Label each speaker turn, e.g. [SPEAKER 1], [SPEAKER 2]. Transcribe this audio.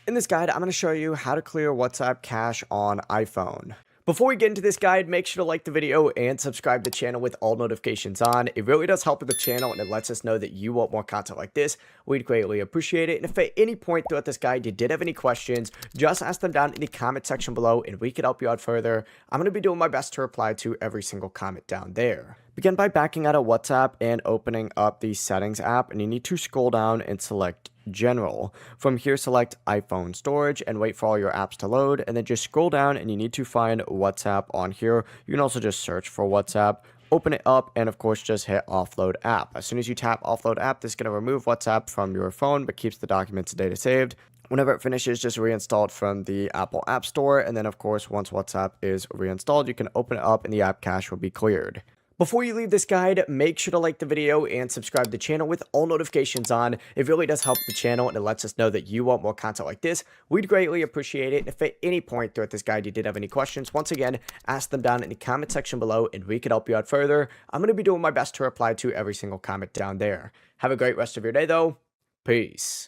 [SPEAKER 1] In this guide, I'm going to show you how to clear WhatsApp cache on iPhone. Before we get into this guide, make sure to like the video and subscribe to the channel with all notifications on. It really does help with the channel and it lets us know that you want more content like this. We'd greatly appreciate it. And if at any point throughout this guide you did have any questions, just ask them down in the comment section below and we can help you out further. I'm going to be doing my best to reply to every single comment down there. Begin by backing out of WhatsApp and opening up the settings app, and you need to scroll down and select General. From here, select iPhone storage and wait for all your apps to load, and then just scroll down and you need to find WhatsApp on here. You can also just search for WhatsApp, open it up, and of course just hit offload app. As soon as you tap offload app, this is going to remove WhatsApp from your phone but keeps the documents and data saved. Whenever it finishes, just reinstall it from the Apple App Store, and then of course once WhatsApp is reinstalled, you can open it up and the app cache will be cleared. Before you leave this guide, make sure to like the video and subscribe to the channel with all notifications on. It really does help the channel and it lets us know that you want more content like this. We'd greatly appreciate it. If at any point throughout this guide you did have any questions, once again, ask them down in the comment section below and we can help you out further. I'm going to be doing my best to reply to every single comment down there. Have a great rest of your day though. Peace.